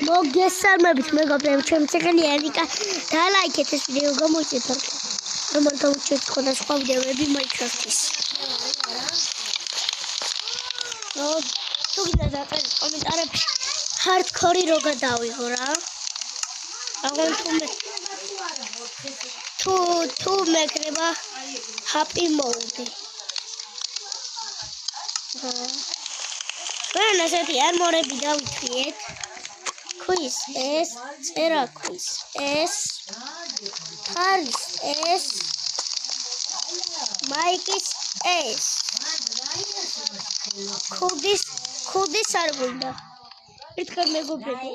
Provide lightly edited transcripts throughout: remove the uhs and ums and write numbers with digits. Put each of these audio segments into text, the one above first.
მოგესალმებით მეგობრებო, ჩემი წიგნი ერიკა და ლაიქეთ ეს ვიდეო გამოიწვიეთ. რომ დავუშვით სხვადასხვა ვიდეოები Minecraft-ის. თუ გინდა დაწერეთ კომენტარებში hardcore რო გადავიღო რა. აღარ თუ მეკრება happy mode. When ასეთი არ მორები დავითრიეთ. Quiz S, წერა quiz S, Paris S, Mike's S. Kudis არ გუნდა. ერთხელ მეგობრებო.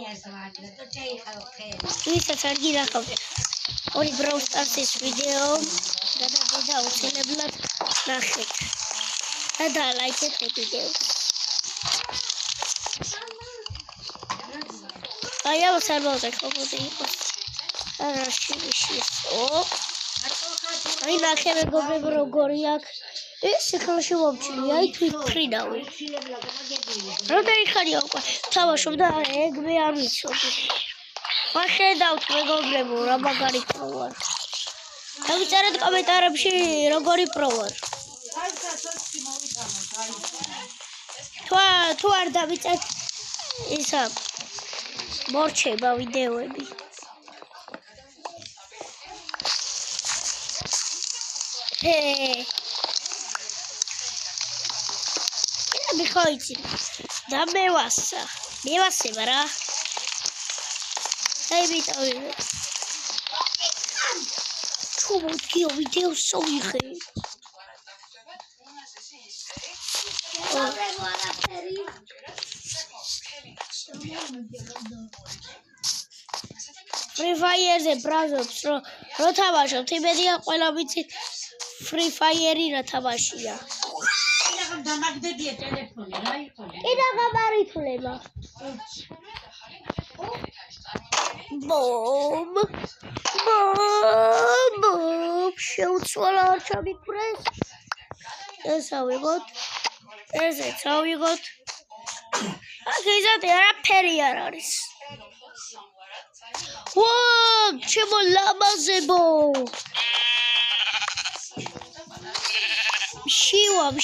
ვისაც არ გინახავთ. ორი Brawl Stars-ის ვიდეო გადავიდა უცილებლად ნახეთ. და ლაიქეთ ვიდეოს. Ai, eu sei voltar com o Rodrigo. Ai, naquele governo Goriak. Esse cachorro obtine. Ai, tu frinaui. Rodrigo Carioca. Tava chamando a Egbe a Mitchell. Mas é da outra governo. Ramagari Provar. Eu vi que comentar a bicha Rogori Provar. Tu arda bicha. Isso. Morcheba ვიდეოები. მიხოიცი. და მევასება რა. აი ვიტოვი. ჩუმოთიო ვიდეოს სოიხე. Free Fire-ზე ბრაზობს რო თამაშობ, იმედია ყველა ვიცით Free Fire-ი რა თამაშია. დამაგდებია ტელეფონი, რა იხონე? კიდე გამარითულება. ბომ. შეუცვალა არ ჩამიფრეს. ეს ავიღოთ. ესეც ავიღოთ. აქ ისეთი არაფერი არ არის. Wow, ჩემო ლამაზებო.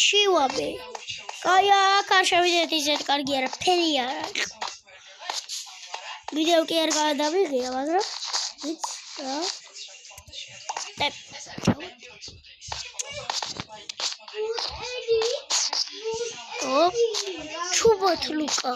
შივაბე. კაია, აქ არ შევიდეთ ისეთ კარგი არაფერი არ არის. ვიდეო კი არ გადავიღია, მაგრამ ვიც რა. ჩუბოთ ლუკა.